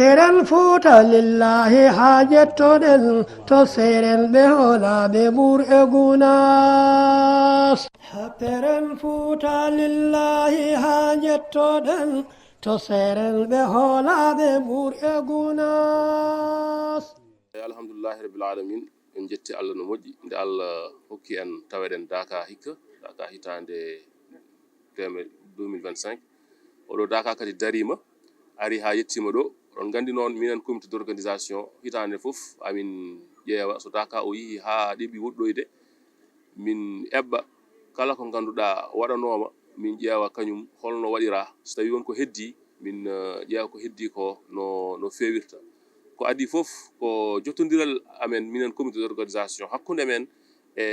teren fuuta lillahi ha jettoɗen to seren ɓe hoolaɓe ɓur e gunas teren fuuta lillahi ha jettoɗen to seren ɓe hoolaɓe ɓur e gunas alhamdulillahi rabbil alamin en jetti Allah no moƴƴi nde Allah hokki en taweɗen Daka hikka Daka hitande 2025 oɗo Daka kadi darima ari ha yettima ɗo on gandi noon minen comité d' organisation hitande foof amin ƴeewa so Daka o yeehi ha ɗeɓi woɗɗoyde min eɓɓa kala ko ganduɗa waɗanoma min ƴeewa kañum holno waɗira so tawi wonko heddi min ƴeewa ko heddi ko no fewirta ko adi foof ko jottodiral amen minen comité d' organisation hakkude men e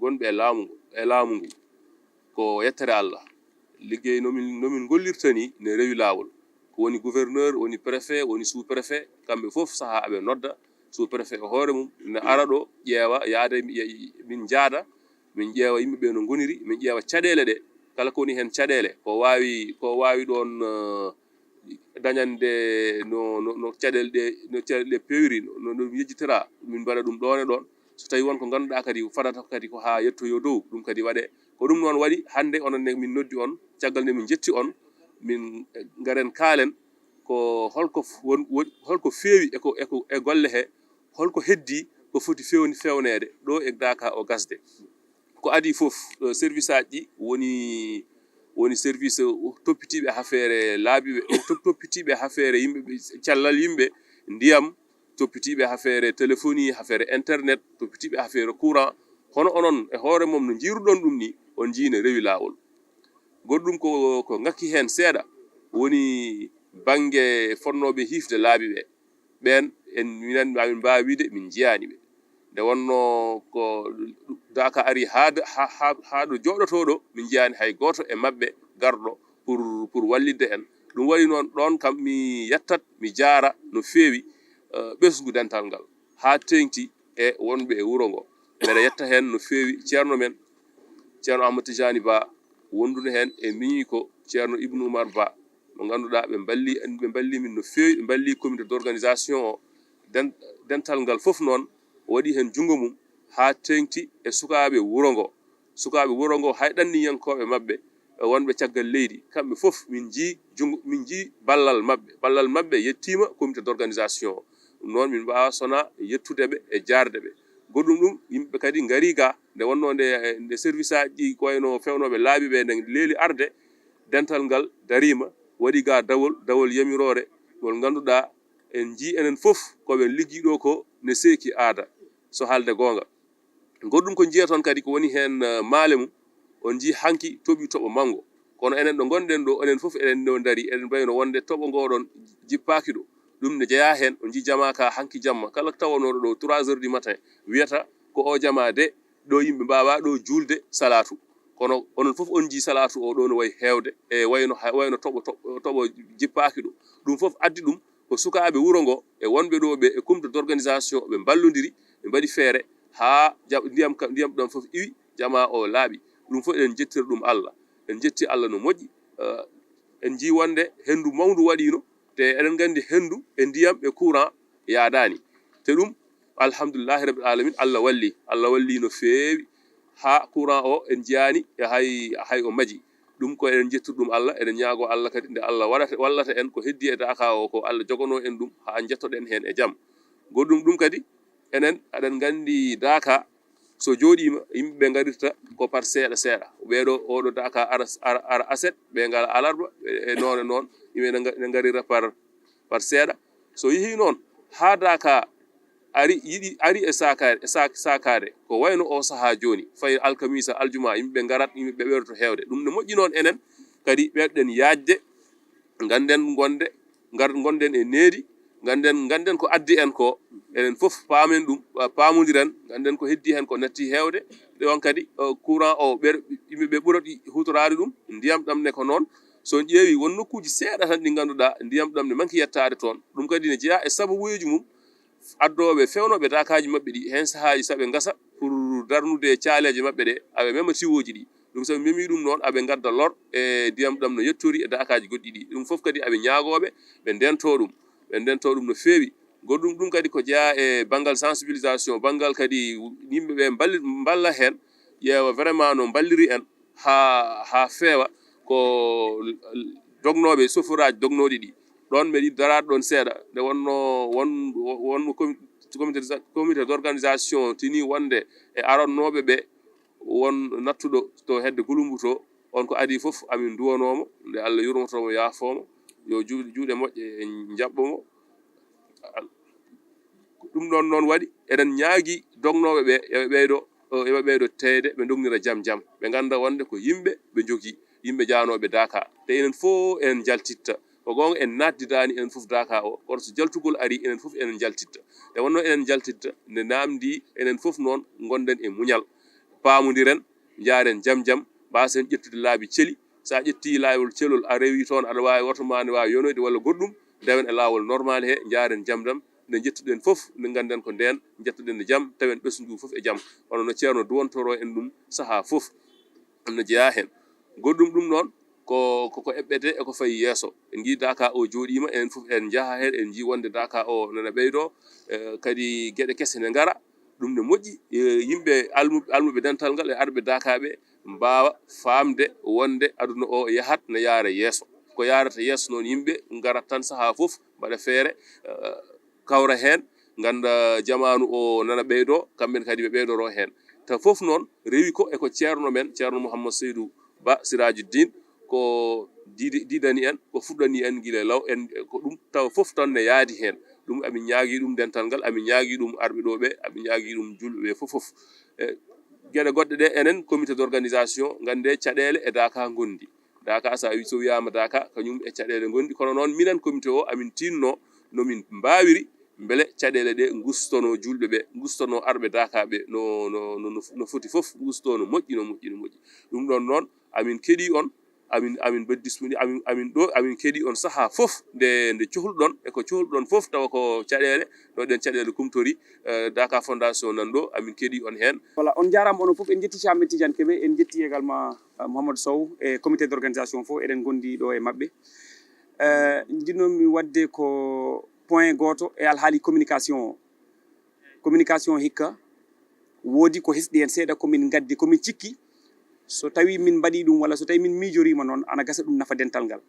gonɓe e laamu ngu ko yettere Allah liggey nomin gollirta ni ne rewi lawol ko woni gouverneur woni préfet woni sous préfet kamɓe foof saaha aɓe nodda sous préfet o hoore mum ne ara ɗo ƴeewa yaade min jaada min ƴeewa yimɓeɓe no goniri min ƴeewa caɗele ɗe kala ko woni hen caɗele ko wawi ɗon dañande no caɗele ɗe pewri no yejjitira min mbaɗa ɗum ɗon e ɗon so tawi wonko ganduɗa kadi fadata kadi ko ha yettoyo dow ɗum kadi waɗe ko ɗum noon waɗi hande onon ne min noddi on caggal nde min jetti on min garen kaalen ko holko feewi e golle he holko heddi ko foti fewnede ɗo e Daka o gasde ko adi foof service aji ɗi woni service toppitiɓe affaire laabiɓe toppitiɓe affaire yimɓeɓe cellal yimɓe ndiyam toppitiɓe affaire téléphonie affaire internet toppitiɓe affaire courant hono onon e hoore mom no jiiruɗon ɗum ni on jiine rewi lawol goɗɗum ko ngakki hen seeɗa woni banggue fonnoɓe hifde laabiɓe ɓen en minen amin mbawi wiide min jiyaniɓe nde wonno ko Daka ari ha ɗo joɗotoɗo min jiyani hay goto e mabɓe garɗo pour wallidde en ɗum waɗi noon ɗon kam mi yettat mi jaara no feewi ɓesgu dental ngal ha tengti e wonɓe e wuuro ngo mbeɗa yetta hen no feewi ceerno men ceerno Amadou Tijani Ba wondude hen e miñi ko ceerno Ibnu Oumar Ba mo ganduɗa ɓe balli min no feewi ɓe balli comité d' organisation o dental ngal foof noon waɗi hen jungo mum ha tengti e sukaɓe wuro ngo hay ɗanniyankoɓe mabɓe wonɓe caggal leydi kamɓe foof min ji ballal mabɓe yettima comité d' organisation o ɗum noon min mbawa sona yettudeɓe e jardeɓe goɗɗum ɗum yimɓe kadi gaari ga nde wonno nde service aji ɗi ko wayno fewnoɓe laabiɓe nde leeli arde dental ngal darima waɗi ga dawol yamirore ngol ganduɗa en ji enen foof koɓe liggiɗo ko ne seeki aada so haalde gonga goɗɗum ko jiya toon kadi ko woni hen maale mum on ji hanki toɓi toɓo mango kono enen ɗo gonɗen ɗo enen foof eɗen ɗo daari eɗen mbayno wonde toɓo ngoɗon jippaki ɗo ɗum ne jeeya hen on ji jamaka hanki jamma kala tawanoɗo ɗo 3 heures du matin wiyata ko o jama de ɗo yimɓe mbawa ɗo julde salatu kono onon foof on ji salatu o ɗo no wayi hewde e wayno toɓo jippaki ɗo ɗum foof addi ɗum ko sukaɓe wuuro ngo e wonɓe ɗo ɓe e comité d' organisation ɓe ballodiri ɓe mbaɗi feere ha ndiyam ɗon foof iwi jama o laaɓi ɗum foof eɗen jettira ɗum Allah en jetti Allah no moƴƴi en ji wonde hendu mawdu waɗino te eɗen gandi hendu e ndiyam e courant yaadani te ɗum alhamdulillahi rabbil alamin Allah walli no feewi ha courant o en jiyani e hay o maji ɗum ko eɗen jettir ɗum Allah eɗen ñaago Allah kadi nde Allah wallata en ko heddi e Daka o ko Allah jogono en ɗum ha jettoɗen hen e jaam goɗɗum ɗum kadi enen aɗen gandi Daka so joɗima yimɓeɓe garirta ko par seeɗa ɓeɗo oɗo Daka ara aset ɓe ngala alarba e noon yimɓe ne garira par seeɗa so yeehi noon ha Daka ari e sakade ko wayno o saaha joni fayi alkamisa aljuma yimɓe garat yimɓeɓe ɓerto hewde ɗum ne moƴƴi noon enen kadi ɓerɗen yaajde ganden gonden e needi ganden ko addi en ko enen foof paamen ɗum paamodiren ganden ko heddi hen ko natti hewde ɗon kadi courant o yimɓeɓe ɓurati hutorade ɗum ndiyam ɗam ne ko noon so ƴeewi won nokkuji seeɗa tan ɗi ganduɗa ndiyam ɗam ne manki yettade toon ɗum kadi ne jeeya e sababuji mum addoɓe fewnoɓe Dakaji mabɓe ɗi hen sahaji saɓe gasa pour darnude caaleje mabɓe ɗe aɓe mema tiwoji ɗi ɗum sabi memi ɗum noon aɓe gadda lor e ndiyam ɗam no yettori e Dakaji goɗɗi ɗi ɗum foof kadi aɓe ñaagoɓe ɓe ndento ɗum ɓe ndento ɗum no feewi. Goɗɗum ɗum kadi ko jeeya e banggal sensibilisation, banggal kadi yimɓe ɓe balla hen ƴeewa vraiment no balliri en ha feewa ko dognoɓe sofuraji dognoɗi ɗi ɗon ɓe ɗi darade ɗon seeɗa nde wonmo comité d'organisation tini wonde e arannoɓe ɓe won nattuɗo to hedde Gouloumbou to, on ko adi fof amin duwanomo nde Allah yurmotomo yaafomo yo juuɗe moƴƴe e jaɓɓomo. Ɗum ɗon noon waɗi eɗen ñaagui dognoɓe ɓe eɓe ɓeydo teede ɓe dognira jaam jaam, ɓe ganda wonde ko yimɓe ɓe jogui, yimɓe janoɓe Dakar, te enen fof enen jaltitta ko gonga en naddidani enen fof Dakar o, kono so jaltugol ari enen fof enen jaltitta. E wonno enen jaltitta nde namdi enen fof noon gonden e muñal, paamodiren, jaaren jaam jaam, mbasen ƴettude laabi celi. Sa ƴetti laawol celol a rewi toon aɗa wawi woto ma ne wawi yonoyde walla goɗɗum, ndewen e laawol normal he, jaaren jaam jaam, nde jettuɗen fof nde ganden ko nden jettuɗen e jaam, tawen ɓesgu fof e jaam, hono no ceerno duwontoro en ɗum saaha fof no jeeya hen. Goɗɗum ɗum noon ko eɓɓete eko fayi yeeso. En jii Dakar o jooɗima, enen fof en jaaha hen, en jii wonde Dakar o nana ɓeydo, kadi gueɗe kesse ne ngara, ɗum ne moƴƴi. Yimɓe almuɓe dental ngal e arɓe Dakar ɓe mbawa famde wonde aduna o yahat ne yaara yeeso. Ko yarata yeeso noon yimɓe garat tan saaha fof mbaɗa feere kawra hen, ganda jamanu o nana ɓeydo, kamɓen kadi ɓe ɓeydoro hen. Ta fof noon rewi ko eko ceerno men, ceerno Mouhammad Seydou Ba Sirajuddin ko didani en, ko fuɗɗani en guila law en, ko ɗum taw fof tan ne yaadi hen. Ɗum amin ñaagui ɗum dental ngal, amin ñaagui ɗum arɓe ɗo ɓe, amin ñaagui ɗum julɓe ɓe fof. Gueɗe goɗɗe ɗe enen comité d'organisation gande caɗele e Dakar gondi. Dakar so wiyama Dakar kañum e caɗele gondi, kono noon minen comité o amin tinno nomin mbawiri beele caɗele ɗe gustono julɓe ɓe, gustono arɓe Dakar ɓe no foti fof, gusto no moƴƴi. Ɗum ɗon noon amin keeɗi on, amin beddismuni amin keeɗi on saaha fof nde cohluɗon eko cohluɗon fof tawa ko caɗele ɗo ɗen caɗele kumtori. Dakar Fondation nan ɗo, amin keeɗi on hen. Voilà, on jarama onon fof, en jetti Cheikh Ahmed Tidiane Kébé, en jetti également Mouhamadou Sow e comité d'organisation fof eɗen gondi ɗo e mabɓe. Jinnomi wadde ko point goto e alhaali communication hikka woodi ko hesɗi hen seeɗa komin gaddi, komin cikki so tawi min mbaɗi ɗum walla so tawi min miijorima noon ana gasa ɗum nafa dental ngal.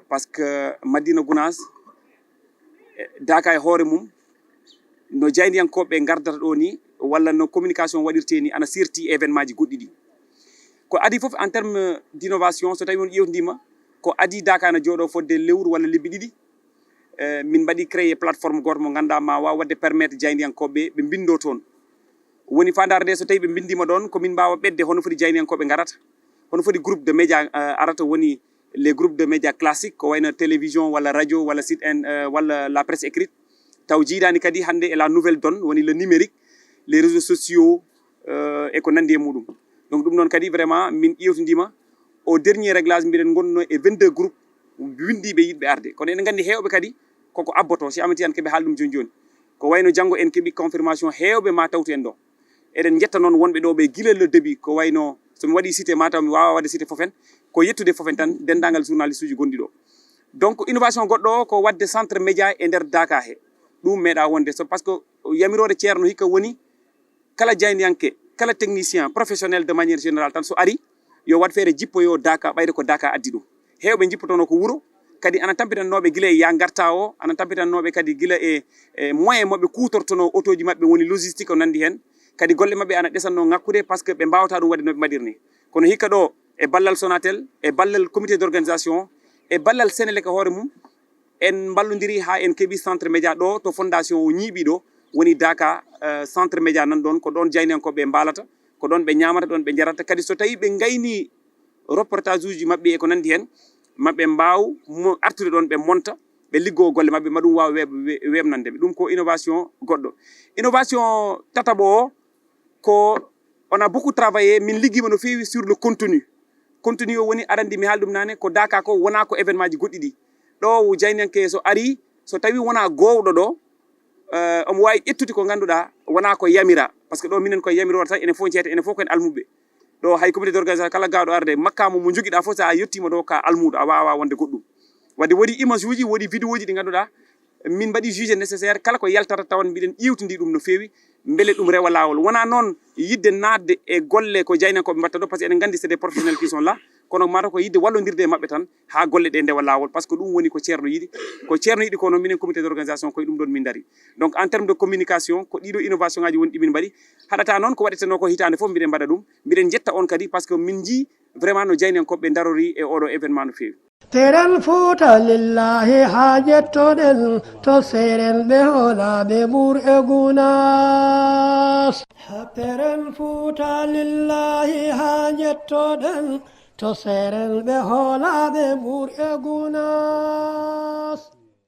Par ce que Madina Gounass Dakar e hoore mum no jaydiyankoɓe gardata ɗo ni walla no communication waɗirte ni ana serti événement ji goɗɗi ɗi. Ko adi fof en terme d'innovation, so tawi on ƴewtidima ko adi Dakar no jooɗo fodde lewru walla lebbi ɗiɗi, min mbaɗi créé plateforme goto mo ganduɗa ma waw wadde permettre jaydiyankoɓe ɓe bindo toon. Woni fandare nde so tawi ɓe bindima ɗon komin mbawa ɓedde hono foti jaydiyankoɓe garata, hono foti groupe de média arata, woni les groupes de médias classiques ko wayno télévision walla radio walla site walla la presse écrite. Taw jiiɗani kadi hande e la nouvelle donne, woni le numérique, les réseaux sociaux e ko nandi e muɗum. Donc ɗum noon kadi vraiment min ƴewtidima au dernier réglage mbiɗen gonno e 22 groupes windiɓe yiɗɓe arde, kono eɗen gandi hewɓe kadi koko abboto. Si amati an keɓe haal ɗum joni joni ko wayno janggo en keeɓi confirmation hewɓe ma tawtu en ɗo. Eɗen jetta noon wonɓe ɗo ɓe guila le début, ko wayno somi waɗi cité mataw mi wawa wadde cité fofen, ko yettude fofen tan dendagal journaliste uji gonɗi ɗo. Donc innovation goɗɗo o ko wadde centre média e nder Dakar he, ɗum meeɗa wonde. So par ce que yamirode ceerno hikka woni kala jaydiyanke, kala technicien professionnel de manière générale tan so ari yo wat feere jippoyo Dakar, ɓayde ko Dakar addi ɗum. Hewɓe jippotono ko wuuro, kadi ana tampitannoɓe guila e ya garta o, ana tampitannoɓe kadi guila e moyen moɓe kutortono auto ji mabɓe, woni logistique o nandi hen, kadi golle mabɓe ana ɗesanno ngakkude par ce que ɓe mbawata ɗum wadde noɓe mbaɗirni. Kono hikka ɗo e ballal Sonatel, e ballal comité d'organisation, e ballal Sénélec e hoore mum, en ballodiri ha en keeɓi centre média ɗo to fondation o ñiiɓi ɗo, woni Dakar centre média nan ɗon, ko ɗon jayniyankoɓe mbalata, ko ɗon ɓe ñamata, ɗon ɓe jarata. Kadi so tawi ɓe gayni reportage uji mabɓe e ko nandi hen, mabɓe mbaw artude ɗon ɓe monta, ɓe liggo golle mabɓe, ma ɗum wawa webnandeɓe. Ɗum ko innovation goɗɗo. Innovation tataɓo o ko on a beaucoup travaillé, min ligguima no fewi sur le contenu. Contenu o woni arandi mi haal ɗum nane, ko Dakar ko wona ko événement ji goɗɗi ɗi ɗo jayniyanke so ari, so tawi wona gowɗo ɗo omo wawi ƴettude ko ganduɗa wona ko yamira, par ce que ɗo minen koye yamirore tan enen fof jeeyata, enen fof koyen almuɓe. Ɗo hay comité d'organisation kala gawɗo arde makkamo mo joguiɗa fof sa yettima ɗo ka almuɗo, a wawa wonde goɗɗum. wadde woodi image uji woodi vidéo ji ɗi ngannduɗaa min mbaɗi jugé nécessaire kala ko yaltata tawan mbiɗen ƴiwtindi ɗum no feewi mbele ɗum rewa laawol wona noon yidde naatde e golle ko jaynankoɓe mbatta ɗo par ce que eɗen nganndi c'est des professionnels qui sont là kono mata ko yidde wallodirde e maɓɓe tan haa golle ɗe ndewa laawol par ce que ɗum woni ko ceerno yiɗi ko noon minen comité d' organisation koye ɗum ɗon min dari donc en terme de communication ko ɗiɗo innovation ngaji woni ɗimin mbaɗi haɗata noon ko waɗeteno ko hitande fof mbiɗen mbaɗa ɗum mbiɗen jetta on kadi par ce que min jii vraiment no jaynankoɓe darori e oɗo événement no feewi Teren fuuta lillahi haa jettoɗen to seren ɓe hoolaɓe ɓur'e gunas. Teren fuuta lillahi haa jettoɗen to seren ɓe hoolaɓe ɓur'e gunas.